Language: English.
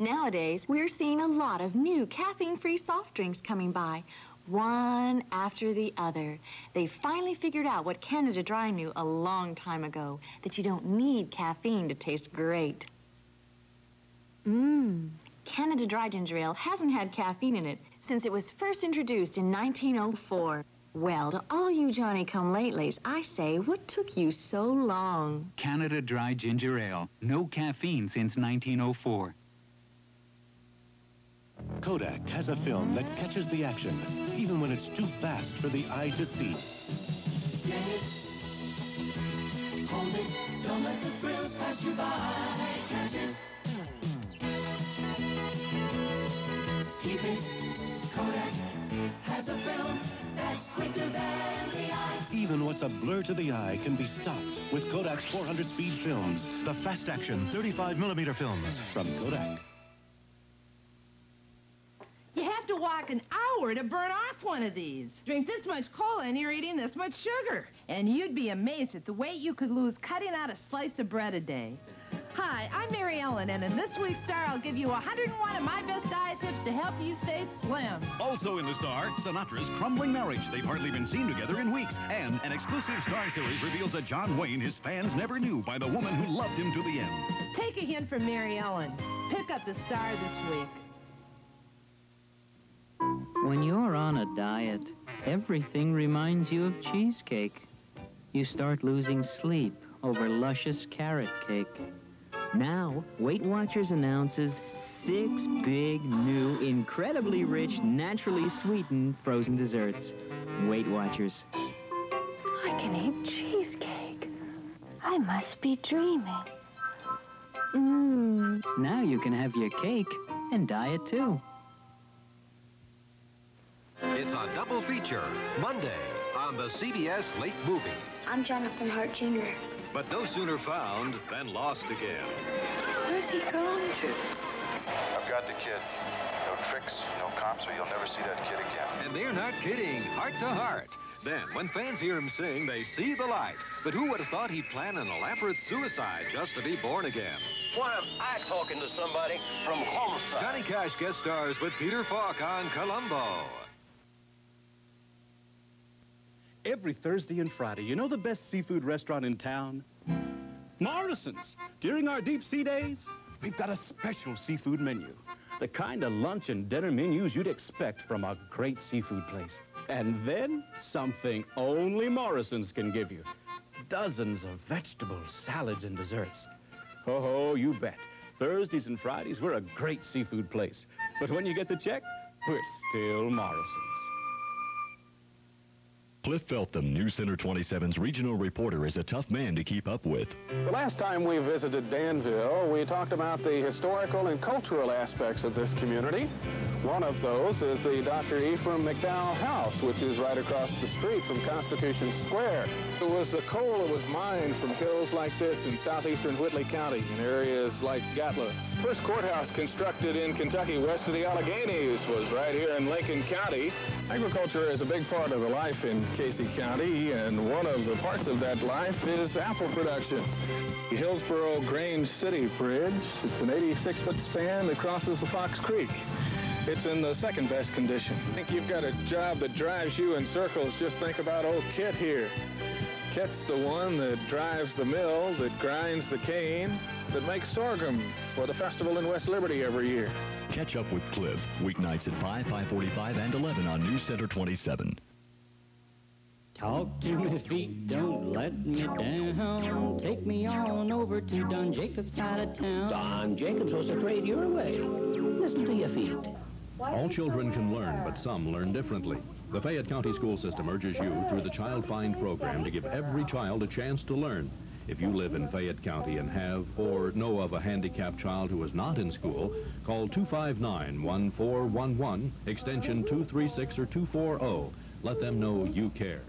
Nowadays, we're seeing a lot of new caffeine-free soft drinks coming by, one after the other. They finally figured out what Canada Dry knew a long time ago, that you don't need caffeine to taste great. Canada Dry Ginger Ale hasn't had caffeine in it since it was first introduced in 1904. Well, to all you Johnny-come-latelys, I say, what took you so long? Canada Dry Ginger Ale. No caffeine since 1904. Kodak has a film that catches the action, even when it's too fast for the eye to see. Get it, hold it, don't let the thrill pass you by. Catch it, keep it. Kodak has a film that's quicker than the eye. Even what's a blur to the eye can be stopped with Kodak's 400-speed films. The fast-action 35mm films from Kodak. You have to walk an hour to burn off one of these. Drink this much cola and you're eating this much sugar. And you'd be amazed at the weight you could lose cutting out a slice of bread a day. Hi, I'm Mary Ellen, and in this week's Star, I'll give you 101 of my best diet tips to help you stay slim. Also in the Star, Sinatra's crumbling marriage. They've hardly been seen together in weeks. And an exclusive Star series reveals that John Wayne, his fans never knew, by the woman who loved him to the end. Take a hint from Mary Ellen. Pick up the Star this week. When you're on a diet, everything reminds you of cheesecake. You start losing sleep over luscious carrot cake. Now, Weight Watchers announces 6 big, new, incredibly rich, naturally sweetened frozen desserts. Weight Watchers. I can eat cheesecake. I must be dreaming. Now you can have your cake and diet too. It's a double feature, Monday, on the CBS Late Movie. I'm Jonathan Hart Jr. But no sooner found than lost again. Where's he gone to? I've got the kid. No tricks, no cops, or you'll never see that kid again. And they're not kidding, heart to heart. Then, when fans hear him sing, they see the light. But who would have thought he'd plan an elaborate suicide just to be born again? Why am I talking to somebody from homicide? Johnny Cash guest stars with Peter Falk on Columbo. Every Thursday and Friday, you know the best seafood restaurant in town? Morrison's. During our deep sea days, we've got a special seafood menu. The kind of lunch and dinner menus you'd expect from a great seafood place. And then, something only Morrison's can give you. Dozens of vegetables, salads, and desserts. Oh, you bet. Thursdays and Fridays, we're a great seafood place. But when you get the check, we're still Morrison's. Cliff Feltham, News Center 27's regional reporter, is a tough man to keep up with. The last time we visited Danville, we talked about the historical and cultural aspects of this community. One of those is the Dr. Ephraim McDowell House, which is right across the street from Constitution Square. It was the coal that was mined from hills like this in southeastern Whitley County in areas like Gatla. First courthouse constructed in Kentucky west of the Alleghenies was right here in Lincoln County. Agriculture is a big part of the life in Casey County, and one of the parts of that life is apple production. The Hillsboro Grange City Bridge, it's an 86-foot span that crosses the Fox Creek. It's in the second best condition. I think you've got a job that drives you in circles. Just think about old Kit here. Kit's the one that drives the mill, that grinds the cane, that makes sorghum for the festival in West Liberty every year. Catch up with Cliff, weeknights at 5, 5:45, and 11 on News Center 27. Talk to me feet, don't let me down. Take me on over to Don Jacobs' side of town. Don Jacobs was afraid you're away. Listen to your feet. All children can learn, but some learn differently. The Fayette County School System urges you through the Child Find program to give every child a chance to learn. If you live in Fayette County and have or know of a handicapped child who is not in school, call 259-1411, extension 236 or 240. Let them know you care.